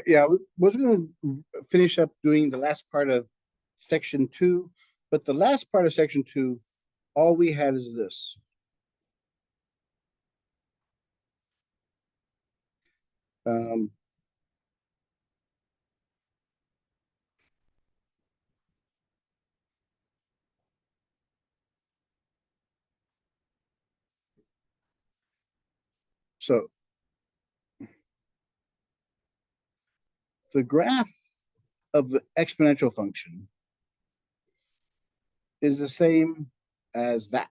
Yeah, we're going to finish up doing the last part of section two, but the last part of section two, all we had is this. Um, so the graph of the exponential function is the same as that.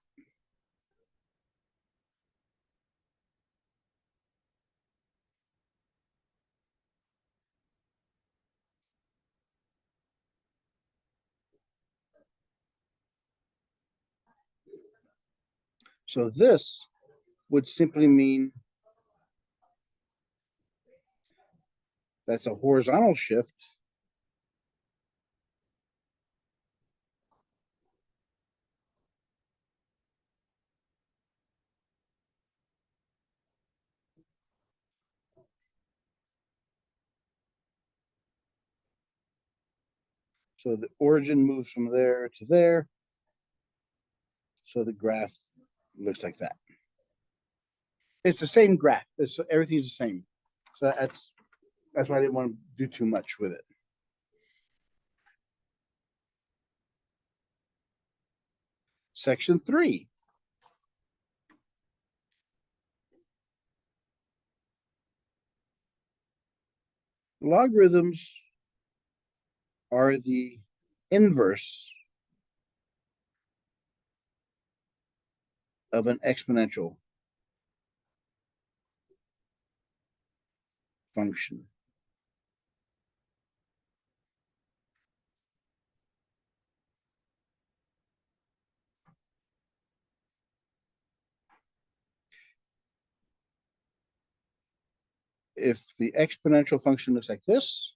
So this would simply mean that's a horizontal shift so the origin moves from there to there. So the graph looks like that. It's the same graph. Everything's the same. So that's why I didn't want to do too much with it. Section 3. Logarithms are the inverse of an exponential function. If the exponential function looks like this,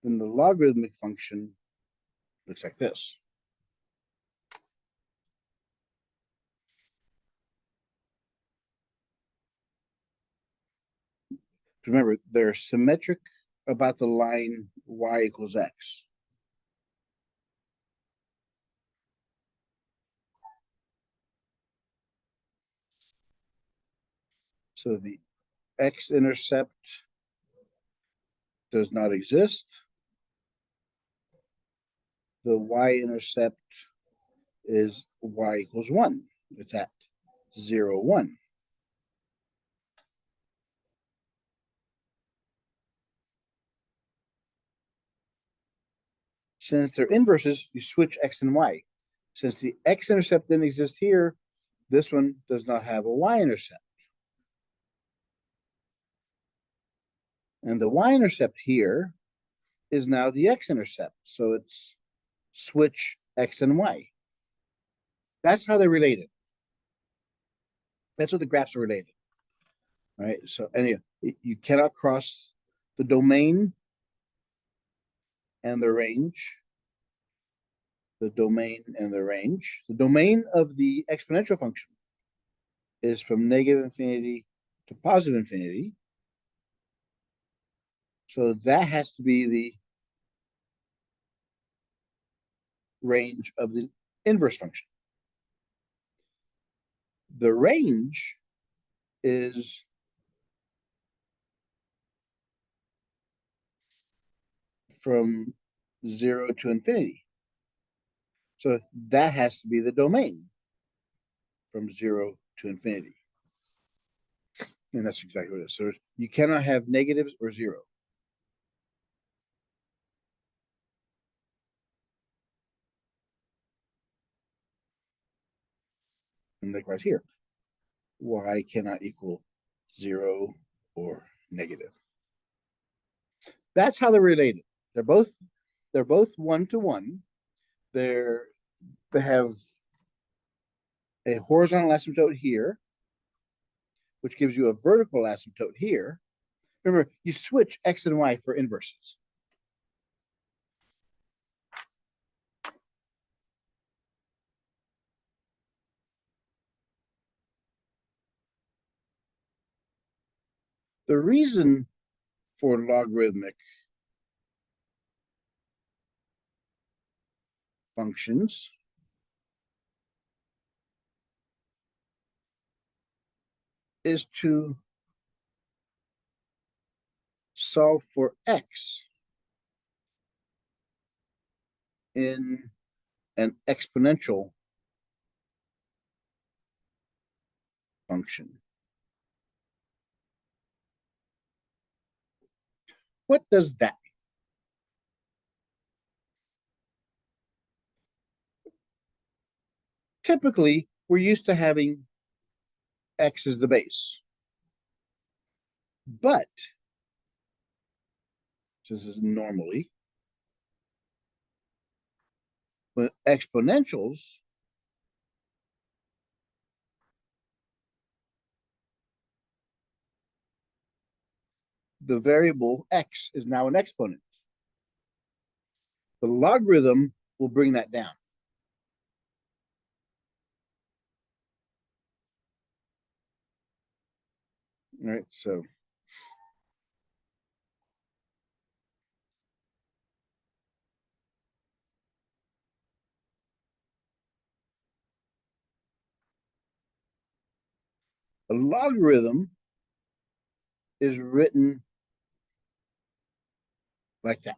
then the logarithmic function looks like this. Remember, they're symmetric about the line y equals x. So the x-intercept does not exist. The y-intercept is y equals 1. It's at 0, 1. Since they're inverses, you switch x and y. Since the x-intercept didn't exist here, this one does not have a y-intercept. And the y-intercept here is now the x-intercept. So it's switch x and y. That's how they're related. That's what the graphs are related. All right. So anyway, you cannot cross the domain and the range. The domain and the range. The domain of the exponential function is from negative infinity to positive infinity. So that has to be the range of the inverse function. The range is from 0 to infinity. So that has to be the domain from 0 to infinity. And that's exactly what it is. So you cannot have negatives or 0. And likewise here, y cannot equal 0 or negative. That's how they're related. They're both 1-to-1. They have a horizontal asymptote here, which gives you a vertical asymptote here. Remember, you switch x and y for inverses. The reason for logarithmic functions is to solve for x in an exponential function. What does that mean? Typically, we're used to having x as the base. But this is normally, with exponentials, the variable x is now an exponent. The logarithm will bring that down. All right, so a logarithm is written like that.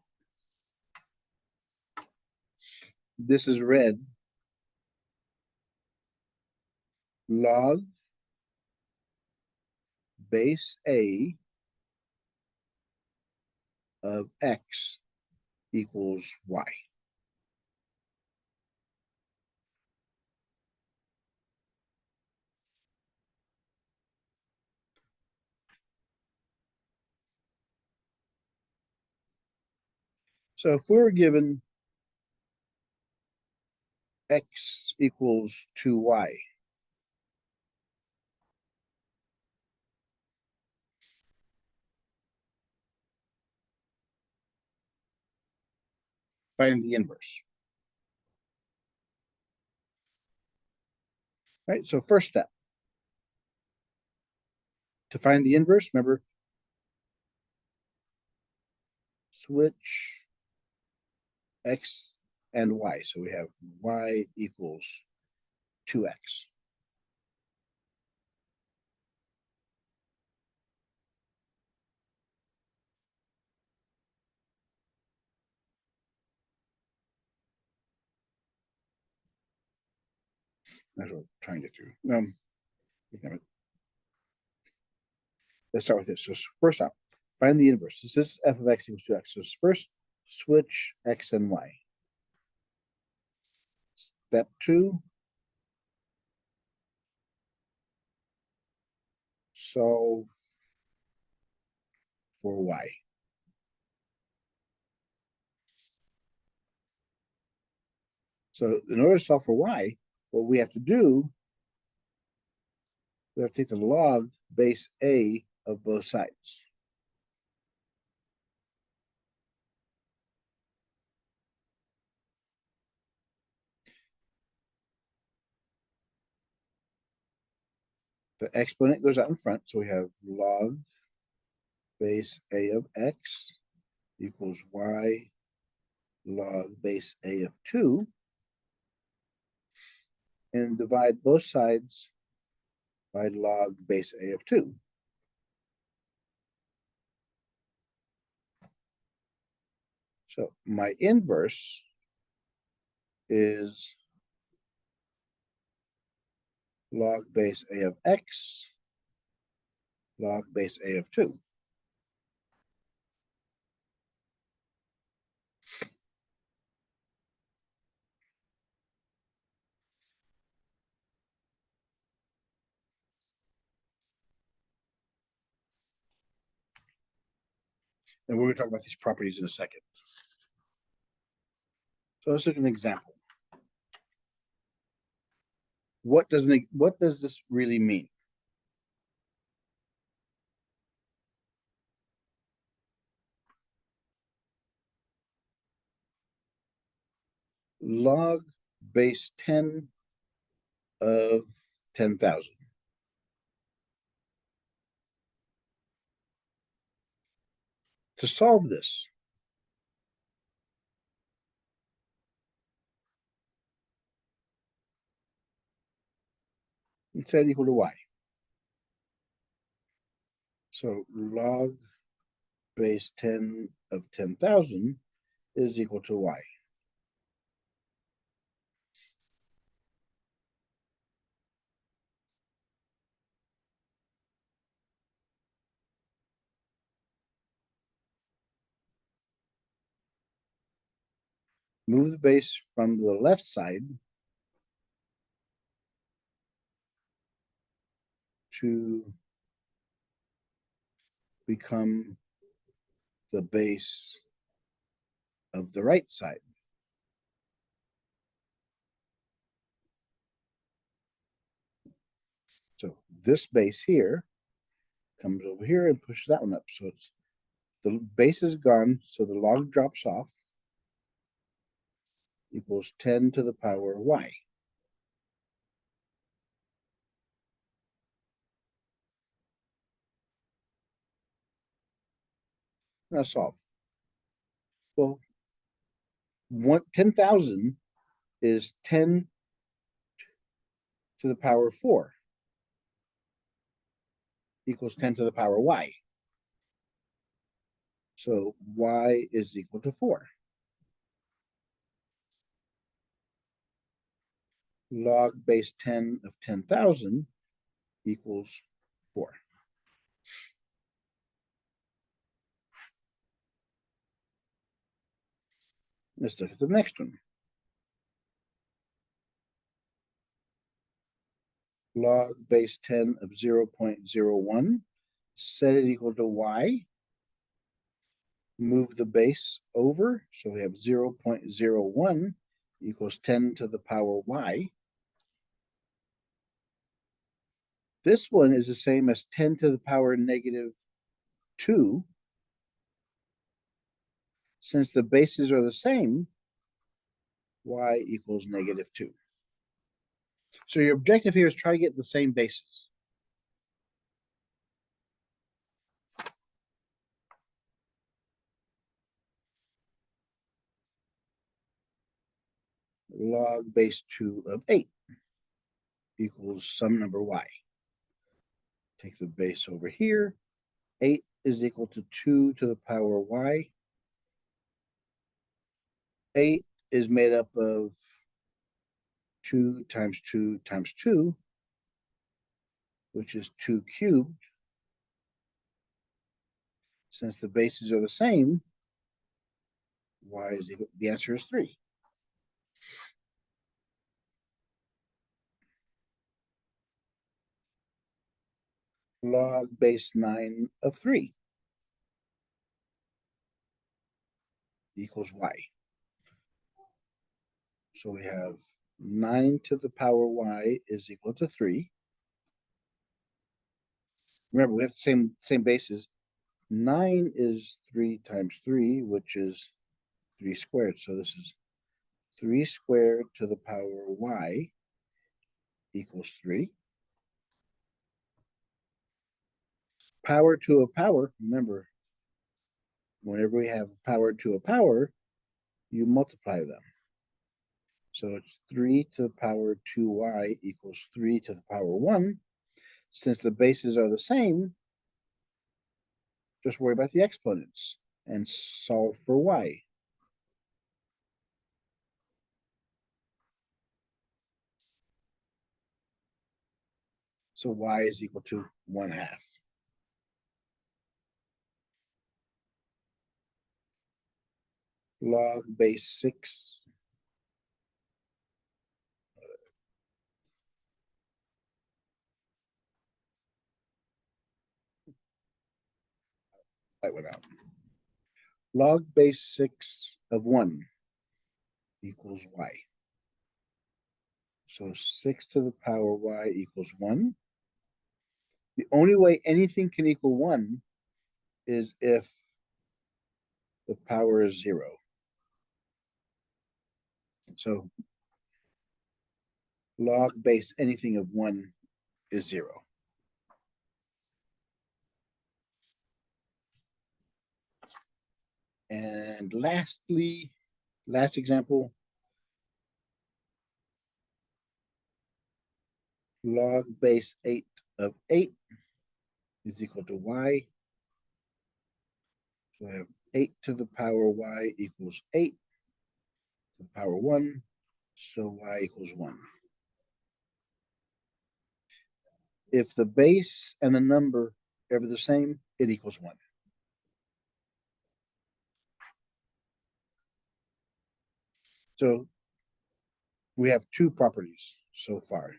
This is read log base a of x equals y. So if we were given x equals 2y, find the inverse. Right, so first step, to find the inverse, remember, switch x and y. So we have y equals 2x. That's what I'm trying to do. Let's start with this. So first off, find the inverse. This is f of x equals 2x. So first, switch x and y. Step 2, solve for y. So in order to solve for y, what we have to do, we have to take the log base a of both sides. The exponent goes out in front, so we have log base a of x equals y log base a of 2, and divide both sides by log base a of 2. So my inverse is log base a of x log base a of 2. And we're going to talk about these properties in a second. So let's look at an example. What does this really mean? Log base 10 of 10,000. To solve this, set equal to y. So log base 10 of 10,000 is equal to y. Move the base from the left side to become the base of the right side. So this base here comes over here and pushes that one up. So it's the base is gone, so the log drops off, equals 10 to the power y. Now solve. Well, 10,000 is 10 to the power 4 equals 10 to the power y. So y is equal to 4. Log base 10 of 10,000 equals 4. Let's look at the next one. Log base 10 of 0.01, set it equal to y. Move the base over, so we have 0.01 equals 10 to the power y. This one is the same as 10 to the power negative 2. Since the bases are the same, y equals negative 2. So your objective here is try to get the same bases. Log base 2 of 8 equals some number y. Take the base over here. 8 is equal to 2 to the power y. 8 is made up of 2 times 2 times 2, which is 2 cubed. Since the bases are the same, y is equal, the answer is 3. Log base 9 of 3 equals y. So we have 9 to the power y is equal to 3. Remember, we have the same bases. 9 is 3 times 3, which is 3 squared. So this is 3 squared to the power y equals 3. Power to a power, remember, whenever we have power to a power, you multiply them. So it's 3 to the power 2y equals 3 to the power 1. Since the bases are the same, just worry about the exponents and solve for y. So y is equal to 1/2. Log base 6. That went out. Log base 6 of 1 equals y. So 6 to the power y equals 1. The only way anything can equal 1 is if the power is 0. So log base anything of 1 is 0. And lastly, last example, log base 8 of 8 is equal to y. So I have 8 to the power y equals 8 to the power 1. So y equals 1. If the base and the number are ever the same, it equals 1. So we have two properties so far.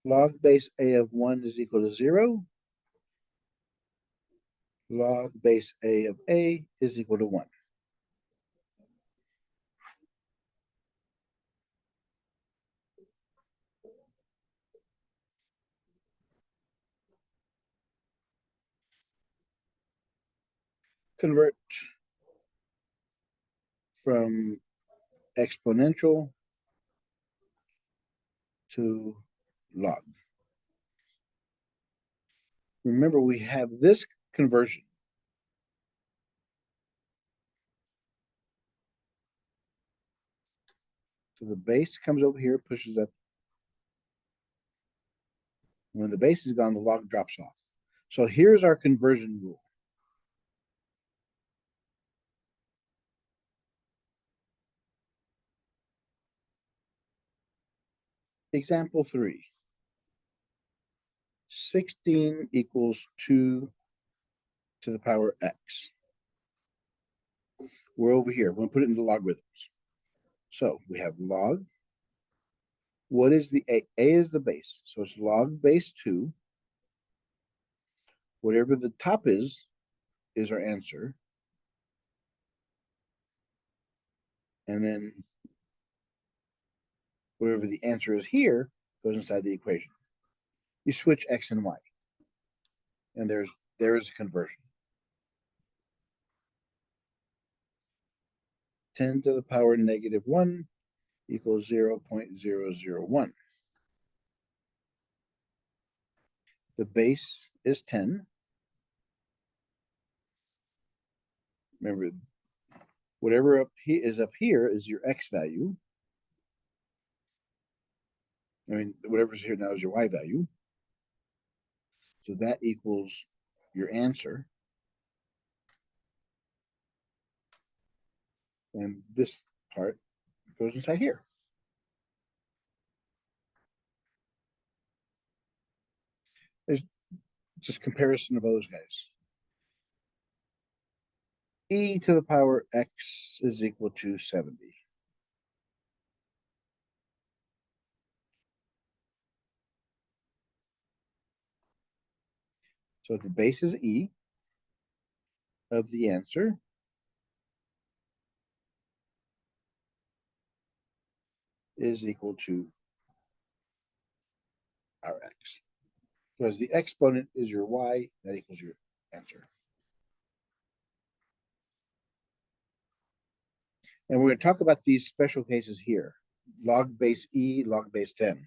Log base a of 1 is equal to 0. Log base a of a is equal to 1. Convert from exponential to log. Remember, we have this conversion. So the base comes over here, pushes up. When the base is gone, the log drops off. So here's our conversion rule. Example 3. 16 equals 2 to the power x. We're over here. We're going to put it into logarithms. So we have log. What is the a? A is the base. So it's log base 2. Whatever the top is our answer. And then whatever the answer is here goes inside the equation. You switch x and y. And there is a conversion. 10 to the power negative 1 equals 0.001. The base is 10. Remember, whatever up here is your x value. I mean, whatever's here now is your y value. So that equals your answer. And this part goes inside here. There's just comparison of those guys. E to the power x is equal to 70. So the base is e of the answer is equal to our x. Because the exponent is your y, that equals your answer. And we're going to talk about these special cases here. Log base e, log base 10.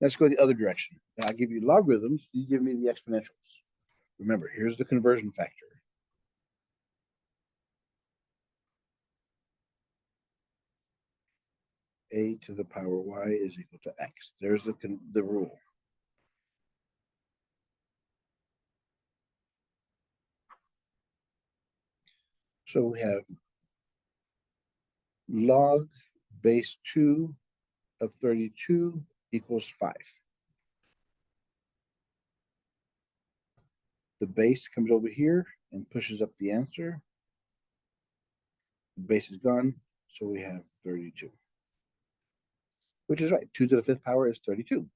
Let's go the other direction. Now I'll give you logarithms, you give me the exponentials. Remember, here's the conversion factor. A to the power y is equal to x. There's the rule. So we have log base 2 of 32 equals 5. The base comes over here and pushes up the answer. The base is gone, so we have 32. Which is right. 2 to the 5th power is 32.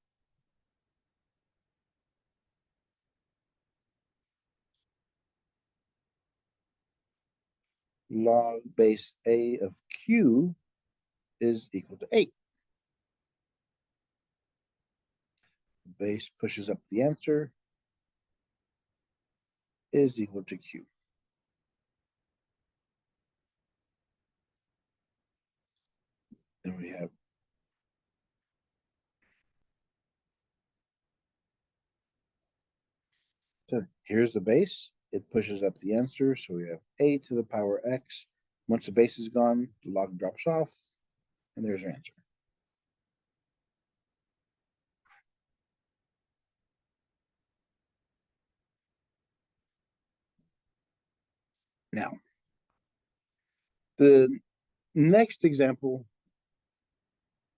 Log base a of q is equal to 8. The base pushes up the answer is equal to q. And we have Here's the base. It pushes up the answer, so we have a to the power x. Once the base is gone, the log drops off, and there's your answer. Now, the next example,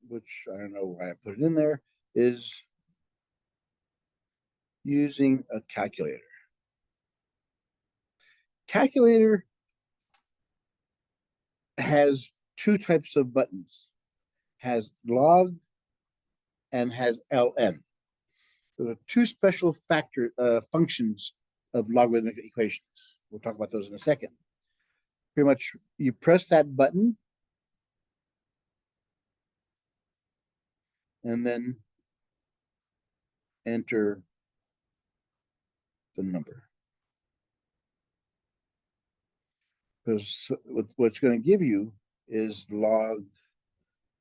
which I don't know why I put it in there, is using a calculator. Calculator has two types of buttons, has log and has ln. There are two special functions of logarithmic equations. We'll talk about those in a second. Pretty much, you press that button, and then enter the number. Because what it's going to give you is log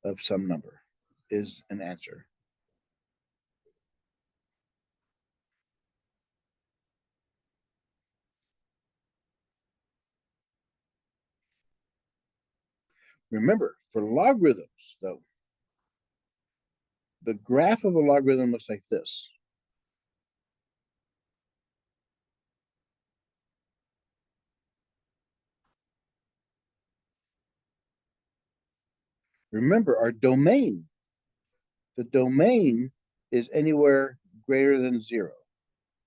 of some number, is an answer. Remember, for logarithms, though, the graph of a logarithm looks like this. Remember, our domain, the domain is anywhere greater than 0.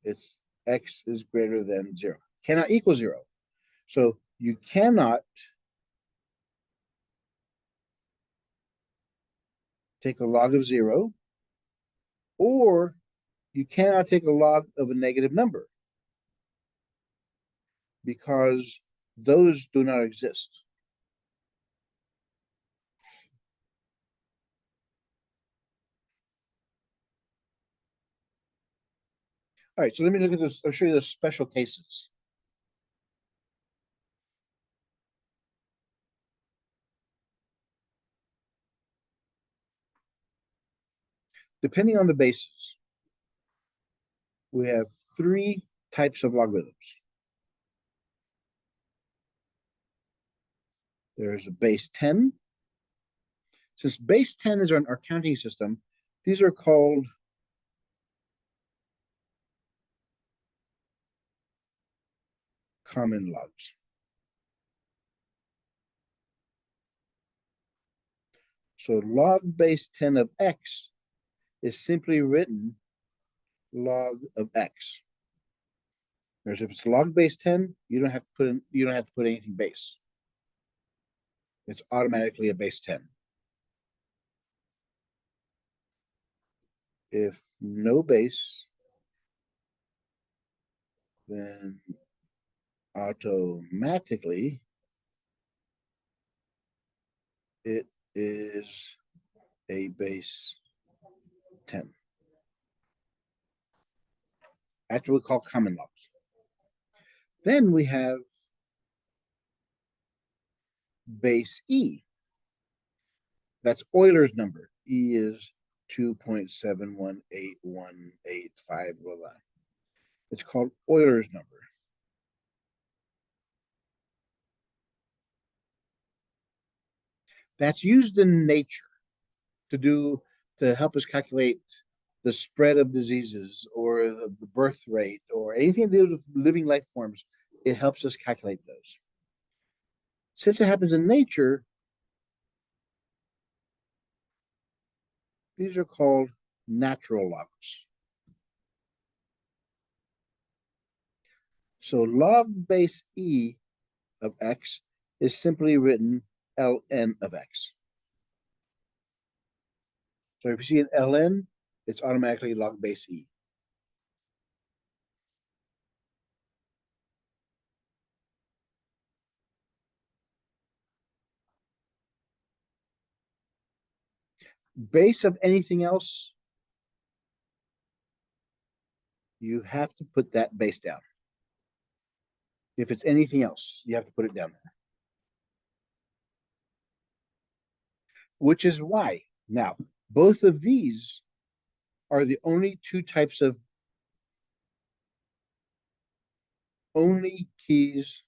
It's x is greater than 0. Cannot equal 0. So you cannot take a log of 0, or you cannot take a log of a negative number, because those do not exist. All right, so let me look at this. I'll show you the special cases. Depending on the basis, we have 3 types of logarithms. There's a base 10. Since base 10 is our counting system, these are called common logs. So log base 10 of x is simply written log of x. Whereas if it's log base 10, you don't have to put anything base. It's automatically a base 10. If no base, then automatically it is a base 10. That's what we call common logs. Then we have base E. That's Euler's number. E is 2.7181885, blah, blah. It's called Euler's number. That's used in nature to help us calculate the spread of diseases, or the birth rate, or anything to do with living life forms. It helps us calculate those. Since it happens in nature, these are called natural logs. So log base E of x is simply written ln of x. So if you see an ln, it's automatically log base E. Base of anything else, you have to put that base down. If it's anything else, you have to put it down there. Which is why, now, both of these are the only 2 types of only keys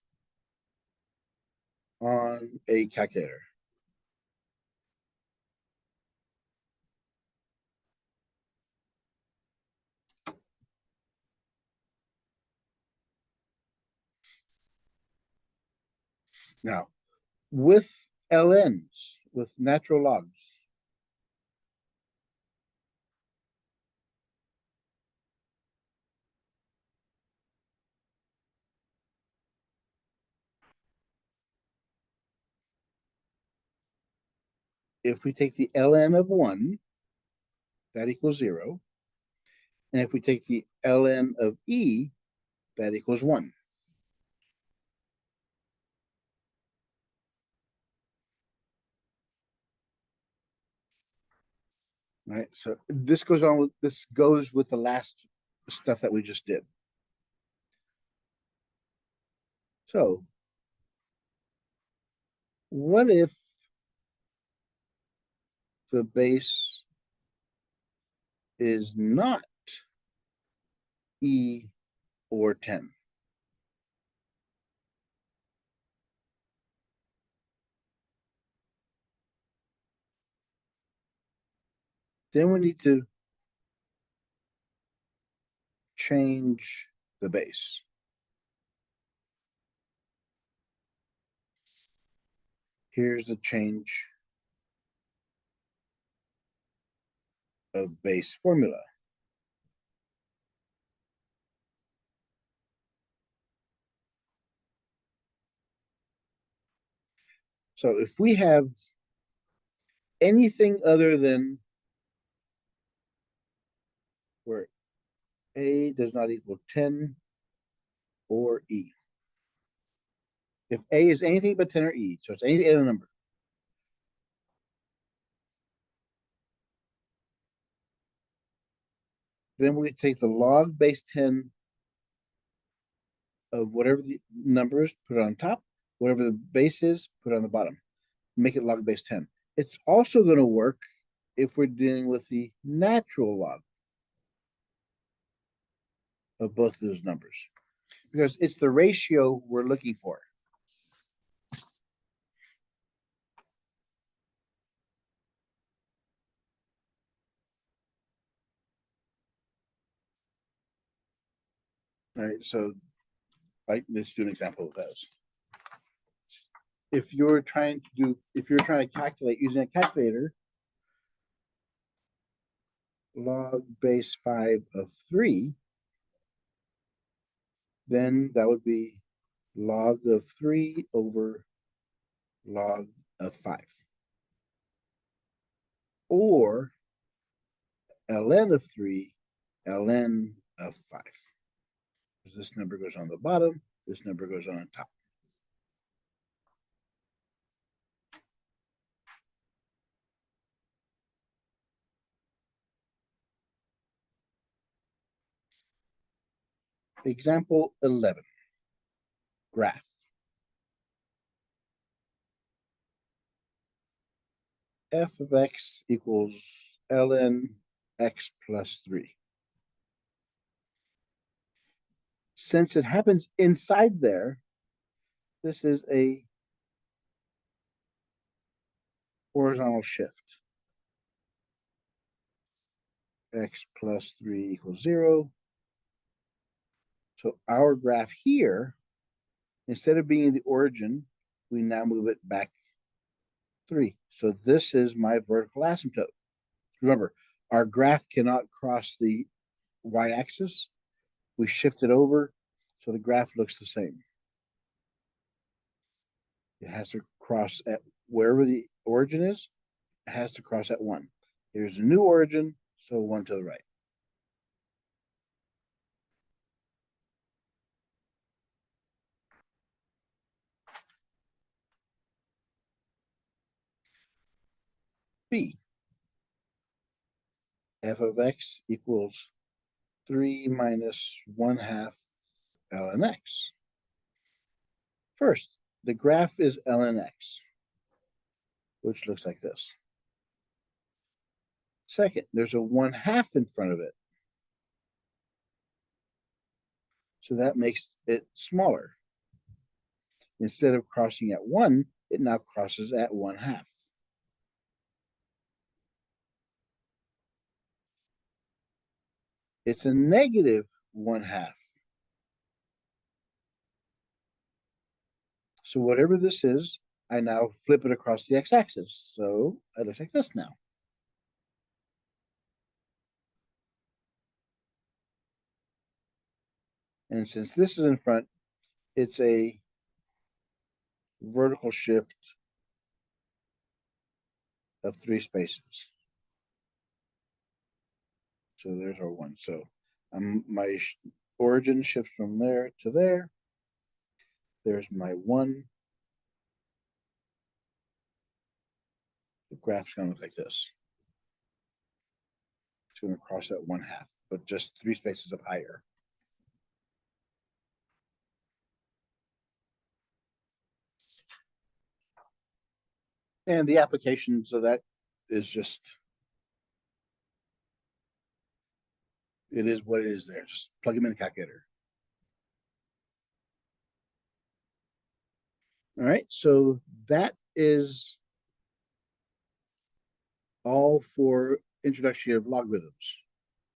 on a calculator. Now, with LNs, with natural logs, if we take the ln of 1, that equals 0. And if we take the ln of e, that equals 1. Right, so this goes with the last stuff that we just did. So what if the base is not e or 10? Then we need to change the base. Here's the change of base formula. So if we have anything other than where a does not equal 10 or e. If a is anything but 10 or e, so it's any number, then we take the log base 10 of whatever the number is, put it on top, whatever the base is, put it on the bottom, make it log base 10. It's also going to work if we're dealing with the natural log of both of those numbers, because it's the ratio we're looking for. All right, so let's do an example of those. If you're trying to calculate using a calculator, log base 5 of 3, then that would be log of 3 over log of 5. Or ln of 3, ln of 5. This number goes on the bottom, this number goes on the top. Example 11, graph. F of x equals ln x plus 3. Since it happens inside there, this is a horizontal shift. X plus 3 equals 0. So our graph here, instead of being the origin, we now move it back 3. So this is my vertical asymptote. Remember, our graph cannot cross the y-axis. We shift it over so the graph looks the same. It has to cross at wherever the origin is, it has to cross at 1. Here's a new origin, so 1 to the right. B, f of x equals 3 minus 1/2 ln x. First, the graph is ln x, which looks like this. Second, there's a 1/2 in front of it. So that makes it smaller. Instead of crossing at 1, it now crosses at 1/2. It's a negative 1/2. So whatever this is, I now flip it across the x-axis. So it looks like this now. And since this is in front, it's a vertical shift of 3 spaces. So there's our 1. So my origin shifts from there to there. There's my 1. The graph's going to look like this. It's going to cross at 1/2, but just 3 spaces up higher. And the applications of that is just, it is what it is there. Just plug them in the calculator. All right, so that is all for introduction of logarithms.